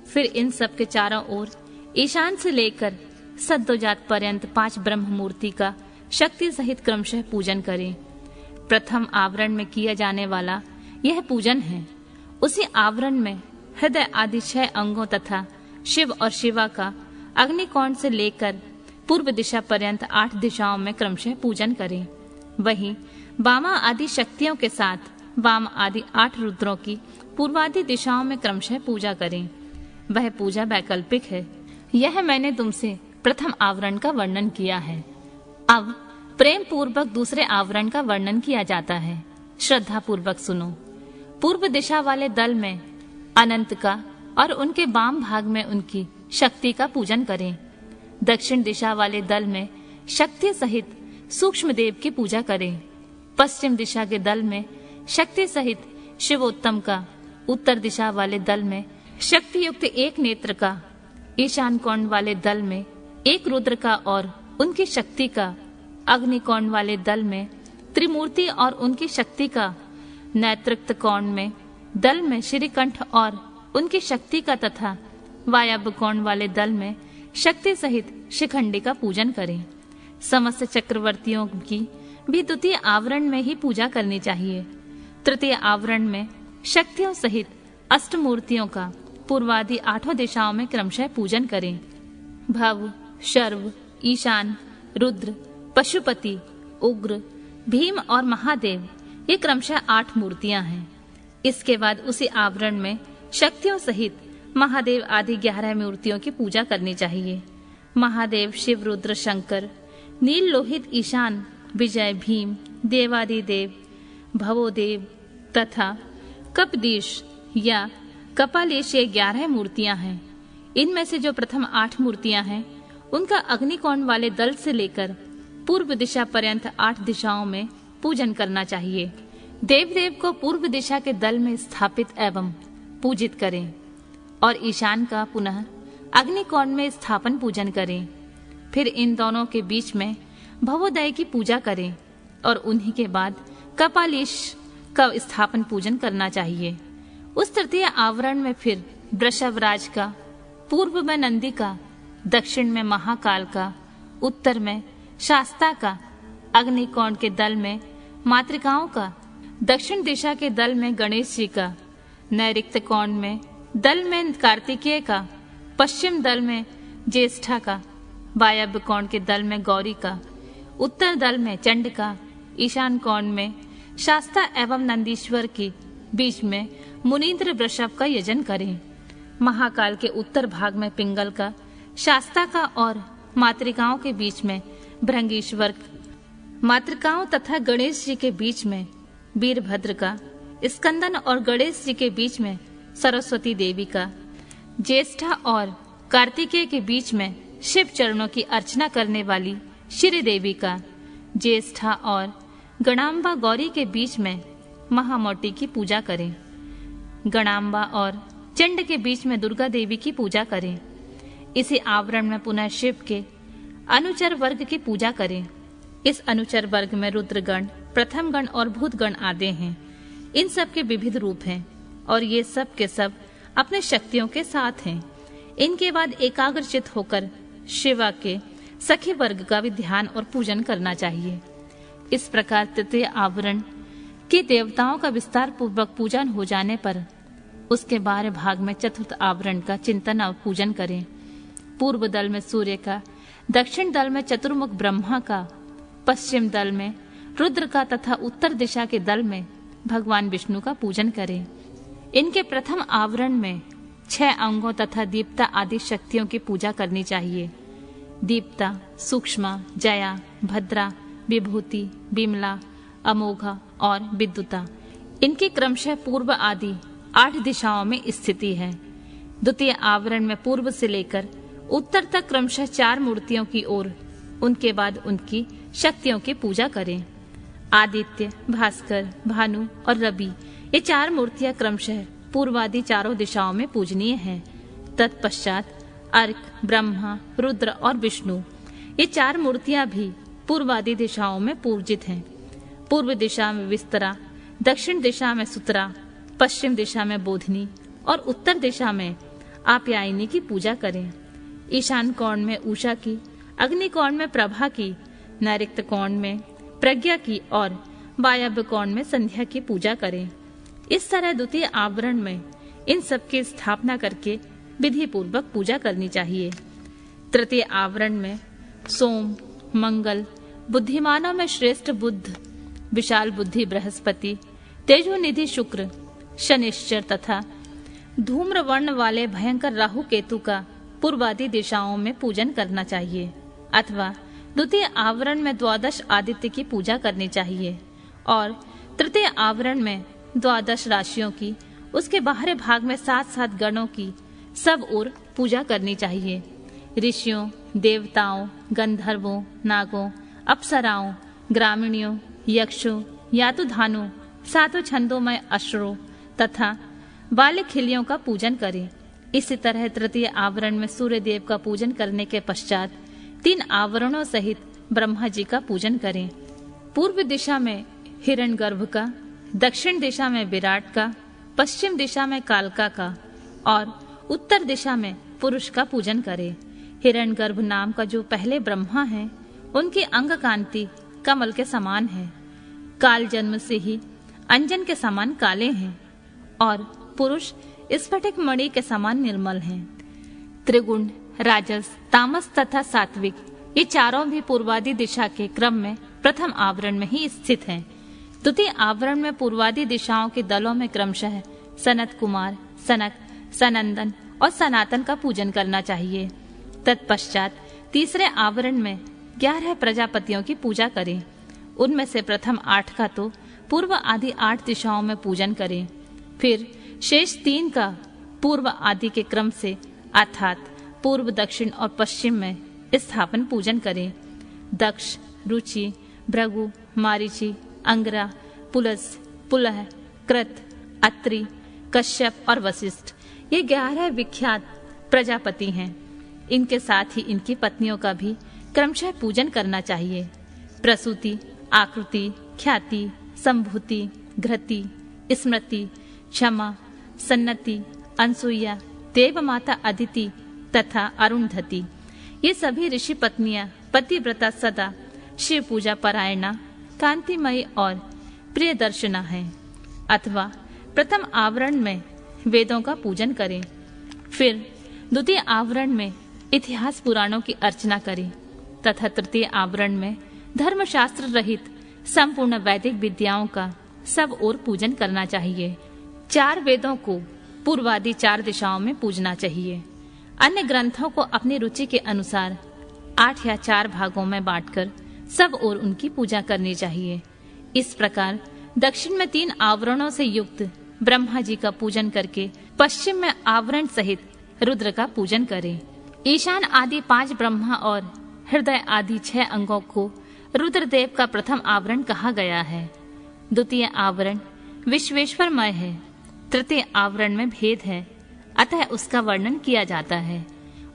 फिर इन सब के चारों ओर ईशान से लेकर सद्योजात पर्यंत 5 ब्रह्म मूर्ति का शक्ति सहित क्रमशः पूजन करें। प्रथम आवरण में किया जाने वाला यह पूजन है। उसी आवरण में हृदय आदि 6 अंगों तथा शिव और शिवा का अग्निकोण से लेकर पूर्व दिशा पर्यंत 8 दिशाओं में क्रमशः पूजन करें। वहीं वामा आदि शक्तियों के साथ वाम आदि 8 रुद्रों की पूर्वादि दिशाओं में क्रमशः पूजा करें। वह पूजा वैकल्पिक है। यह मैंने तुमसे प्रथम आवरण का वर्णन किया है। अब प्रेम पूर्वक दूसरे आवरण का वर्णन किया जाता है। श्रद्धा पूर्वक सुनो। पूर्व दिशा वाले दल में अनंत का और उनके वाम भाग में उनकी शक्ति का पूजन करें। दक्षिण दिशा वाले दल में शक्ति सहित सूक्ष्म देव की पूजा करें। पश्चिम दिशा के दल में शक्ति सहित शिवोत्तम का, उत्तर दिशा वाले दल में शक्ति युक्त एक नेत्र का, ईशान कोण वाले दल में एक रुद्र का और उनकी शक्ति का, अग्निकोण वाले दल में त्रिमूर्ति और उनकी शक्ति का, नैतृक्त कोण में दल में श्रीकंठ और उनकी शक्ति का तथा वायव्य कोण वाले दल में शक्ति सहित शिखंडी का पूजन करें। समस्त चक्रवर्तियों की भी द्वितीय आवरण में ही पूजा करनी चाहिए। तृतीय आवरण में शक्तियों सहित अष्टमूर्तियों का पूर्वादि 8 दिशाओं में क्रमशः पूजन करें। भव, शर्व, ईशान, रुद्र, पशुपति, उग्र, भीम और महादेव ये क्रमशः 8 मूर्तियां हैं। इसके बाद उसी आवरण में शक्तियों सहित महादेव आदि 11 मूर्तियों की पूजा करनी चाहिए। महादेव, शिव, रुद्र, शंकर, नील लोहित, ईशान, विजय, भीम, देवादिदेव, भवोदेव तथा कपदीश या कपालेश ये 11 मूर्तियां हैं। इनमें से जो प्रथम 8 मूर्तियां हैं उनका अग्निकोण वाले दल से लेकर पूर्व दिशा पर्यंत 8 दिशाओं में पूजन करना चाहिए। देवदेव को पूर्व दिशा के दल में स्थापित एवं पूजित करें और ईशान का पुनः अग्निकोण में स्थापन पूजन करें। फिर इन दोनों के बीच में भवोदय की पूजा करें और उन्हीं के बाद कपालीश का स्थापन पूजन करना चाहिए। उस तृतीय आवरण में फिर वृषभराज का, पूर्व में नंदी का, दक्षिण में महाकाल का, उत्तर में शास्ता का, अग्निकोण के दल में मातृकाओं का, दक्षिण दिशा के दल में गणेश जी का, नैऋत्य कोण में दल में कार्तिकेय का, पश्चिम दल में ज्येष्ठा का, वायव्य कोण के दल में गौरी का, उत्तर दल में चंड का, ईशान कोण में शास्ता एवं नंदीश्वर के बीच में मुनीन्द्र वृषभ का यजन करें। महाकाल के उत्तर भाग में पिंगल का, शास्ता का और मातृकाओं के बीच में भृंगीश्वर, मातृकाओं तथा गणेश जी के बीच में वीरभद्र का, स्कंदन और गणेश जी के बीच में सरस्वती देवी का, ज्येष्ठा और कार्तिकेय के बीच में शिव चरणों की अर्चना करने वाली श्री देवी का, ज्येष्ठा और गणाम्बा गौरी के बीच में महामौटी की पूजा करें। गणाम्बा और चंड के बीच में दुर्गा देवी की पूजा करें। इसी आवरण में पुनः शिव के अनुचर वर्ग की पूजा करें। इस अनुचर वर्ग में रुद्रगण, प्रथम गण और भूतगण आदि हैं। इन सब के विविध रूप हैं और ये सब के सब अपने शक्तियों के साथ हैं। इनके बाद एकाग्रचित होकर शिवा के सखी वर्ग का भी ध्यान और पूजन करना चाहिए। इस प्रकार तृतीय आवरण के देवताओं का विस्तार पूर्वक पूजन हो जाने पर उसके 12 भाग में चतुर्थ आवरण का चिंतन और पूजन करें। पूर्व दल में सूर्य का, दक्षिण दल में चतुर्मुख ब्रह्मा का, पश्चिम दल में रुद्र का तथा उत्तर दिशा के दल में भगवान विष्णु का पूजन करें। इनके प्रथम आवरण में 6 अंगों तथा दीप्ता आदि शक्तियों की पूजा करनी चाहिए। दीप्ता, सूक्ष्मा, जया, भद्रा, विभूति, बिमला, अमोघा और विद्युता, इनकी क्रमशः पूर्व आदि 8 दिशाओं में स्थिति है। द्वितीय आवरण में पूर्व से लेकर उत्तर तक क्रमशः 4 मूर्तियों की ओर, उनके बाद उनकी शक्तियों की पूजा करें। आदित्य, भास्कर, भानु और रवि, ये 4 मूर्तियां क्रमशः पूर्वादि 4 दिशाओं में पूजनीय हैं। तत्पश्चात अर्क, ब्रह्मा, रुद्र और विष्णु, ये 4 मूर्तियां भी पूर्वादि दिशाओं में पूजित हैं। पूर्व दिशा में विस्तरा, दक्षिण दिशा में सुतरा, पश्चिम दिशा में बोधिनी और उत्तर दिशा में आप्यायनी की पूजा करें। ईशान कोण में उषा की, अग्नि कोण में प्रभा की, नैऋत्य कोण में प्रज्ञा की और वायव्य कोण में संध्या की पूजा करें। इस तरह द्वितीय आवरण में इन सब की स्थापना करके विधि पूर्वक पूजा करनी चाहिए। तृतीय आवरण में सोम, मंगल, बुद्धिमानों में श्रेष्ठ बुध, विशाल बुद्धि बृहस्पति, तेजोनिधि शुक्र, शनिश्चर तथा धूम्र वर्ण वाले भयंकर राहु केतु का पूर्वादि दिशाओं में पूजन करना चाहिए। अथवा द्वितीय आवरण में 12 आदित्य की पूजा करनी चाहिए और तृतीय आवरण में 12 राशियों की, उसके बाहरी भाग में 7-7 गणों की सब ओर पूजा करनी चाहिए। ऋषियों, देवताओं, गंधर्वों, नागों, अप्सराओं, ग्रामीणों, यक्षों, यातुधानों, 7 छंदोमय अश्रों तथा बाले खिलियों का पूजन करें। इसी तरह तृतीय आवरण में सूर्य देव का पूजन करने के पश्चात 3 आवरणों सहित ब्रह्मा जी का पूजन करें। पूर्व दिशा में हिरण्यगर्भ का, दक्षिण दिशा में विराट का, पश्चिम दिशा में कालका का और उत्तर दिशा में पुरुष का पूजन करें। हिरण्यगर्भ नाम का जो पहले ब्रह्मा है, उनकी अंग कांति कमल के समान है। काल जन्म से ही अंजन के समान काले हैं और पुरुष स्फटिक मणि के समान निर्मल हैं। त्रिगुण, राजस, तामस तथा सात्विक, ये चारों भी पूर्वादि दिशा के क्रम में प्रथम आवरण में ही स्थित हैं। द्वितीय आवरण में पूर्वादि दिशाओं के दलों में क्रमशः सनत कुमार, सनक, सनंदन और सनातन का पूजन करना चाहिए। तत्पश्चात तीसरे आवरण में 11 प्रजापतियों की पूजा करें। उनमें से प्रथम 8 का तो पूर्व आदि 8 दिशाओं में पूजन करें। फिर शेष 3 का पूर्व आदि के क्रम से अर्थात पूर्व, दक्षिण और पश्चिम में स्थापन पूजन करें। दक्ष, रुचि, भृगु, मारीचि, अंगरा, पुलस, पुलह, कृत, अत्रि, कश्यप और वशिष्ठ, ये 11 विख्यात प्रजापति हैं। इनके साथ ही इनकी पत्नियों का भी क्रमशः पूजन करना चाहिए। प्रसूति, आकृति, ख्याति, संभूति, घृति, स्मृति, क्षमा, सन्नति, अनसुईया, देवमाता अदिति तथा अरुंधति, ये सभी ऋषि पत्नियां पतिव्रता सदा शिव पूजा परायणा, कांतिमयी और प्रियदर्शना हैं। अथवा प्रथम आवरण में वेदों का पूजन करें। फिर द्वितीय आवरण में इतिहास पुराणों की अर्चना करें तथा तृतीय आवरण में धर्मशास्त्र रहित संपूर्ण वैदिक विद्याओं का सब ओर पूजन करना चाहिए। 4 वेदों को पूर्वादि 4 दिशाओं में पूजना चाहिए। अन्य ग्रंथों को अपनी रुचि के अनुसार 8 या 4 भागों में बांटकर सब ओर उनकी पूजा करनी चाहिए। इस प्रकार दक्षिण में 3 आवरणों से युक्त ब्रह्मा जी का पूजन करके पश्चिम में आवरण सहित रुद्र का पूजन करें। ईशान आदि 5 ब्रह्मा और हृदय आदि 6 अंगों को रुद्रदेव का प्रथम आवरण कहा गया है। द्वितीय आवरण विश्वेश्वरमय है। तृतीय आवरण में भेद है, अतः उसका वर्णन किया जाता है।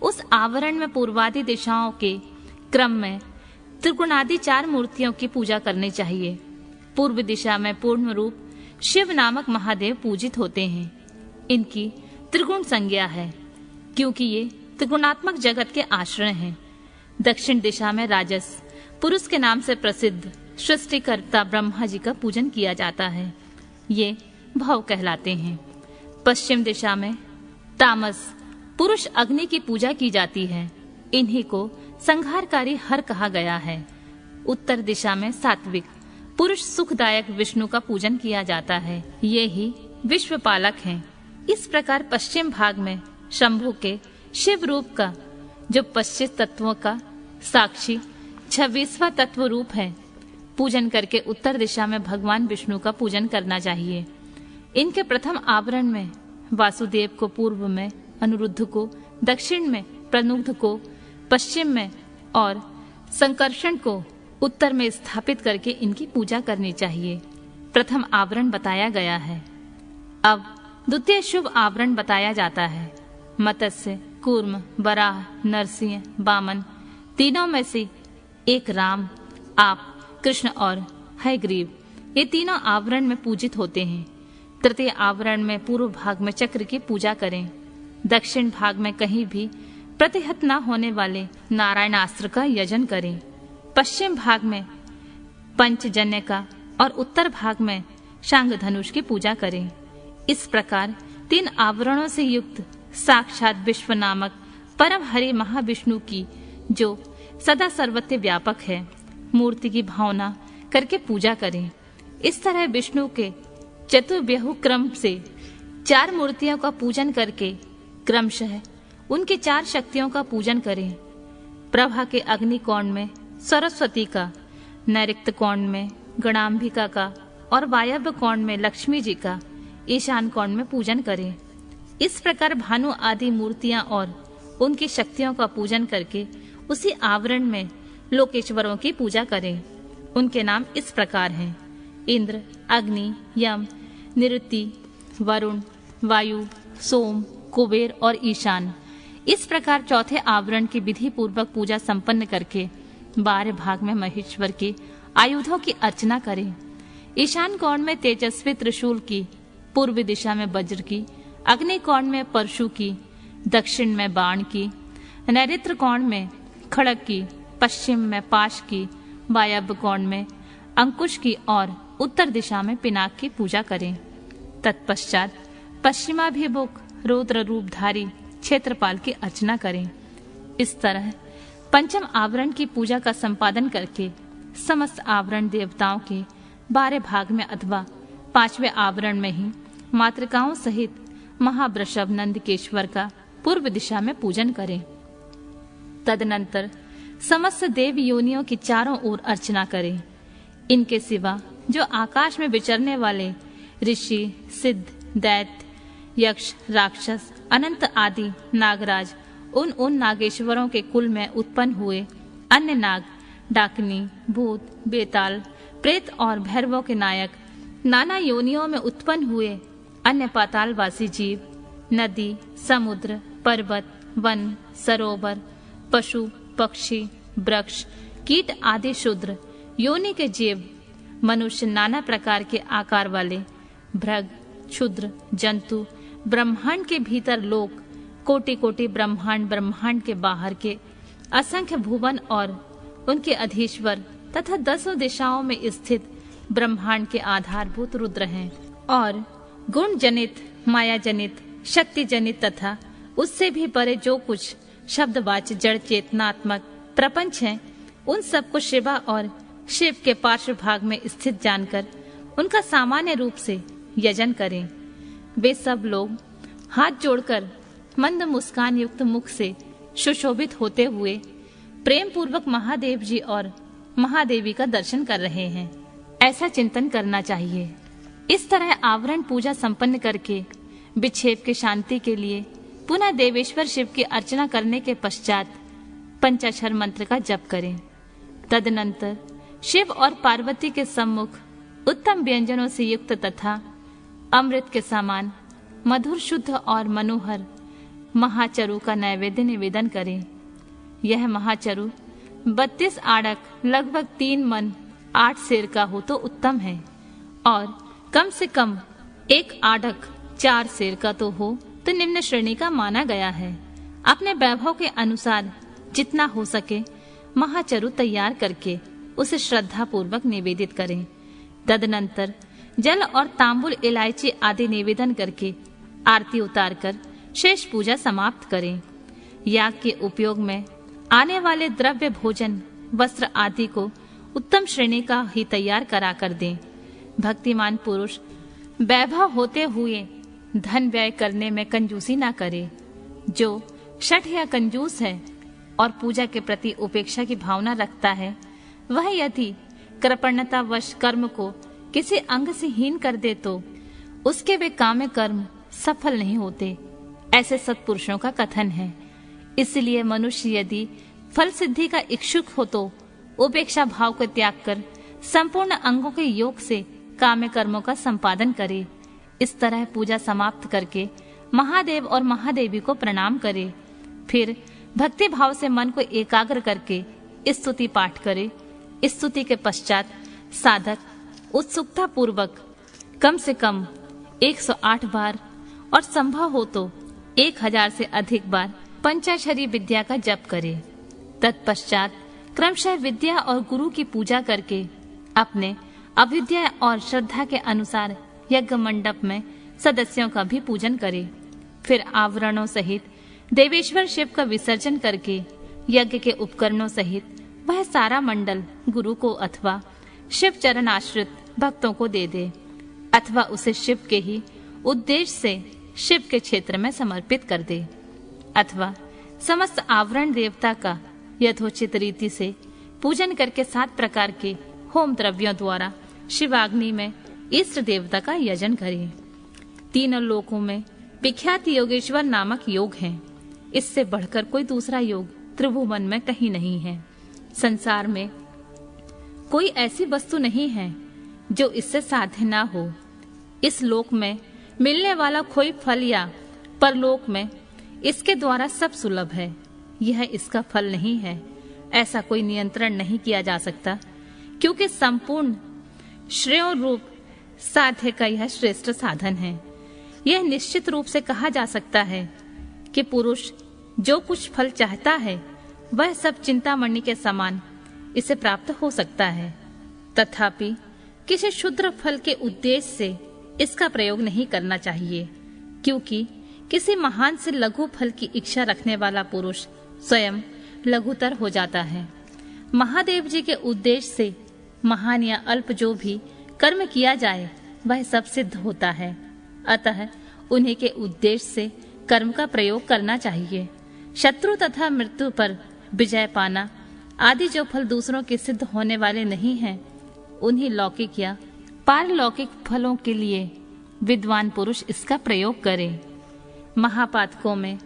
उस आवरण में पूर्वादि दिशाओं के क्रम में त्रिगुणादि 4 मूर्तियों की पूजा करनी चाहिए। पूर्व दिशा में पूर्ण रूप शिव नामक महादेव पूजित होते हैं। इनकी त्रिगुण संज्ञा है क्योंकि ये त्रिगुणात्मक जगत के आश्रय हैं। दक्षिण दिशा में राजस पुरुष के नाम से प्रसिद्ध सृष्टिकर्ता ब्रह्मा जी का पूजन किया जाता है। ये भव कहलाते हैं। पश्चिम दिशा में तामस पुरुष अग्नि की पूजा की जाती है। इन्हीं को संहारकारी हर कहा गया है। उत्तर दिशा में सात्विक पुरुष सुखदायक विष्णु का पूजन किया जाता है। ये ही विश्व पालक हैं। इस प्रकार पश्चिम भाग में शंभु के शिव रूप का, जो 25 तत्वों का साक्षी 26वां तत्व रूप है, पूजन करके उत्तर दिशा में भगवान विष्णु का पूजन करना चाहिए। इनके प्रथम आवरण में वासुदेव को पूर्व में, अनिरुद्ध को दक्षिण में, प्रनुद्ध को पश्चिम में और संकर्षण को उत्तर में स्थापित करके इनकी पूजा करनी चाहिए। प्रथम आवरण बताया गया है। अब द्वितीय शुभ आवरण बताया जाता है। मत्स्य, कूर्म, वराह, नरसिंह, वामन तीनों में से एक राम, आप, कृष्ण और हयग्रीव ये तीनों आवरण में पूजित होते हैं। तृतीय आवरण में पूर्व भाग में चक्र की पूजा करें। दक्षिण भाग में कहीं भी प्रतिहत न होने वाले नारायणास्त्र का यजन करें। पश्चिम भाग में पंचजन्य का और उत्तर भाग में शांग धनुष की पूजा करें। इस प्रकार 3 आवरणों से युक्त साक्षात विश्व नामक परम हरि महाविष्णु की, जो सदा सर्वत्र व्यापक है, मूर्ति की भावना करके पूजा करें। इस तरह विष्णु के चतुर्व्यूह क्रम से 4 मूर्तियों का पूजन करके क्रमशः उनकी 4 शक्तियों का पूजन करें। प्रभा के अग्नि कोण में सरस्वती का, नैऋत्य कोण में गणाम्बिका का और वायव्य कोण में लक्ष्मी जी का, ईशान कोण में पूजन करें। इस प्रकार भानु आदि मूर्तियां और उनकी शक्तियों का पूजन करके उसी आवरण में लोकेश्वरों की पूजा करें। उनके नाम इस प्रकार हैं: इंद्र, अग्नि, यम, निरुति, वरुण, वायु, सोम, कुबेर और ईशान। इस प्रकार चौथे आवरण की विधि पूर्वक पूजा संपन्न करके 12 भाग में महेश्वर के आयुधों की अर्चना करें। ईशान कोण में तेजस्वी त्रिशूल की, पूर्व दिशा में वज्र की, अग्नि कोण में परशु की, दक्षिण में बाण की, नैऋत्य कोण में खड़ग की, पश्चिम में पाश की, वायव्य कोण में अंकुश की और उत्तर दिशा में पिनाक की पूजा करें। तत्पश्चात पश्चिमाभिमुख रुद्र रूपधारी क्षेत्रपाल की अर्चना करें। इस तरह पंचम आवरण की पूजा का संपादन करके समस्त आवरण देवताओं के 12 भाग में अथवा 5वें आवरण में ही मातृकाओं सहित महावृषभ नंदकेश्वर का पूर्व दिशा में पूजन करें। तदनंतर समस्त देव योनियों की चारों ओर अर्चना करें। इनके सिवा जो आकाश में विचरने वाले ऋषि, सिद्ध, दैत्य, यक्ष, राक्षस, अनंत आदि नागराज, उन नागेश्वरों के कुल में उत्पन्न हुए अन्य नाग, डाकिनी, भूत, बेताल, प्रेत और भैरवों के नायक, नाना योनियों में उत्पन्न हुए अन्य पातालवासी जीव, नदी, समुद्र, पर्वत, वन, सरोवर, पशु, पक्षी, वृक्ष, कीट आदि शूद्र योनि के जीव, मनुष्य, नाना प्रकार के आकार वाले भृग, क्षुद्र जंतु, ब्रह्मांड के भीतर लोक, कोटि कोटि ब्रह्मांड, ब्रह्मांड के बाहर के असंख्य भुवन और उनके अधीश्वर तथा 10 दिशाओं में स्थित ब्रह्मांड के आधारभूत रुद्र हैं और गुण जनित, माया जनित, शक्ति जनित तथा उससे भी परे जो कुछ शब्दवाच्य जड़ चेतनात्मक प्रपंच हैं, उन सबको शिवा और शिव के पार्श्व भाग में स्थित जानकर उनका सामान्य रूप से यजन करें। वे सब लोग हाथ जोड़कर मंद मुस्कान युक्त मुख से सुशोभित होते हुए प्रेम पूर्वक महादेव जी और महादेवी का दर्शन कर रहे हैं, ऐसा चिंतन करना चाहिए। इस तरह आवरण पूजा संपन्न करके विक्षेप के शांति के लिए पुनः देवेश्वर शिव की अर्चना करने के पश्चात पंचाक्षर मंत्र का जप करें। तदनंतर शिव और पार्वती के सम्मुख उत्तम व्यंजनों से युक्त तथा अमृत के समान मधुर, शुद्ध और मनोहर महाचरु का नैवेद्य निवेदन करें। यह महाचरु 32 आड़क लगभग 3 मन 8 सेर का हो तो उत्तम है, और कम से कम 1 आड़क 4 सेर का तो हो तो निम्न श्रेणी का माना गया है। अपने वैभव के अनुसार जितना हो सके महाचरु तैयार करके उसे श्रद्धा पूर्वक निवेदित करें। तदनंतर जल और तांबुल इलायची आदि निवेदन करके आरती उतारकर शेष पूजा समाप्त करें। याग के उपयोग में आने वाले द्रव्य, भोजन, वस्त्र आदि को उत्तम श्रेणी का ही तैयार करा कर दें। भक्तिमान पुरुष वैभव होते हुए धन व्यय करने में कंजूसी ना करे। जो शठ या कंजूस है और पूजा के प्रति उपेक्षा की भावना रखता है, वह यदि कृपणतावश कर्म को किसी अंग से हीन कर दे तो उसके वे काम्य कर्म सफल नहीं होते, ऐसे सत्पुरुषों का कथन है। इसलिए मनुष्य यदि फल सिद्धि का इच्छुक हो तो उपेक्षा भाव को त्याग कर संपूर्ण अंगों के योग से काम्य कर्मों का संपादन करे। इस तरह पूजा समाप्त करके महादेव और महादेवी को प्रणाम करे। फिर भक्ति भाव से मन को एकाग्र करके स्तुति पाठ करे। स्तुति के पश्चात साधक उत्सुकता पूर्वक कम से कम 108 बार और संभव हो तो 1000 से अधिक बार पंचाक्षरी विद्या का जप करे। तत्पश्चात क्रमशः विद्या और गुरु की पूजा करके अपने अभिद्या और श्रद्धा के अनुसार यज्ञ मंडप में सदस्यों का भी पूजन करे। फिर आवरणों सहित देवेश्वर शिव का विसर्जन करके यज्ञ के उपकरणों सहित वह सारा मंडल गुरु को अथवा शिव चरण आश्रित भक्तों को दे दे, अथवा उसे शिव के ही उद्देश्य से शिव के क्षेत्र में समर्पित कर दे, अथवा समस्त आवरण देवता का यथोचित रीति से पूजन करके 7 प्रकार के होम द्रव्यों द्वारा शिवाग्नि में इष्ट देवता का यजन करे। 3 लोकों में विख्यात योगेश्वर नामक योग है। इससे बढ़कर कोई दूसरा योग त्रिभुवन में कहीं नहीं है। संसार में कोई ऐसी वस्तु नहीं है जो इससे साध्य ना हो। इस लोक में मिलने वाला कोई फल या परलोक में इसके द्वारा सब सुलभ है। यह इसका फल नहीं है, ऐसा कोई नियंत्रण नहीं किया जा सकता, क्योंकि संपूर्ण श्रेय रूप साध्य का यह श्रेष्ठ साधन है। यह निश्चित रूप से कहा जा सकता है कि पुरुष जो कुछ फल चाहता है वह सब चिंतामणि के समान इसे प्राप्त हो सकता है। तथापि किसी क्षुद्र फल के उद्देश्य से इसका प्रयोग नहीं करना चाहिए, क्योंकि किसी महान से लघु फल की इच्छा रखने वाला पुरुष स्वयं लघुतर हो जाता है। महादेव जी के उद्देश्य से महान या अल्प जो भी कर्म किया जाए वह सब सिद्ध होता है। अतः उन्हीं के उद्देश्य से कर्म का प्रयोग करना चाहिए। शत्रु तथा मृत्यु पर विजय पाना आदि जो फल दूसरों के सिद्ध होने वाले नहीं हैं, उन्हीं लौकिक या पारलौकिक फलों के लिए विद्वान पुरुष इसका प्रयोग करे। महापातकों में,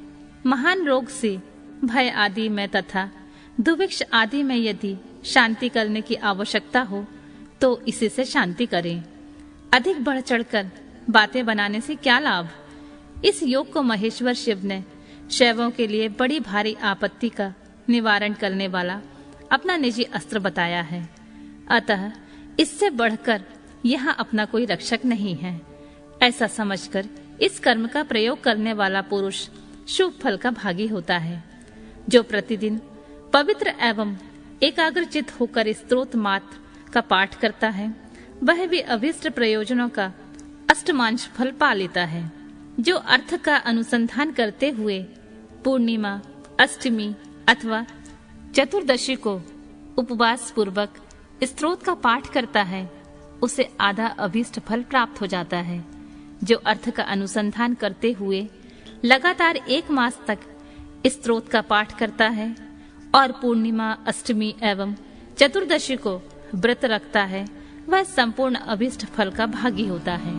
महान रोग से, भय आदि में तथा दुर्भिक्ष आदि में यदि शांति करने की आवश्यकता हो तो इसी से शांति करें। अधिक बढ़ चढ़कर बातें बनाने से क्या लाभ। इस योग को महेश्वर शिव ने शैवों के लिए बड़ी भारी आपत्ति का निवारण करने वाला अपना निजी अस्त्र बताया है। अतः इससे बढ़कर यहाँ अपना कोई रक्षक नहीं है। ऐसा समझकर इस कर्म का प्रयोग करने वाला पुरुष शुभ फल का भागी होता है। जो प्रतिदिन पवित्र एवं एकाग्रचित होकर स्तोत्र मात्र का पाठ करता है, वह भी अभीष्ट प्रयोजनों का अष्टमांश फल पा लेता है। जो अर्थ का अनुसंधान करते हुए पूर्णिमा, अष्टमी अथवा चतुर्दशी को उपवास पूर्वक स्तोत्र का पाठ करता है, उसे आधा अभीष्ट फल प्राप्त हो जाता है। जो अर्थ का अनुसंधान करते हुए लगातार 1 मास तक स्तोत्र का पाठ करता है और पूर्णिमा, अष्टमी एवं चतुर्दशी को व्रत रखता है, वह संपूर्ण अभीष्ट फल का भागी होता है।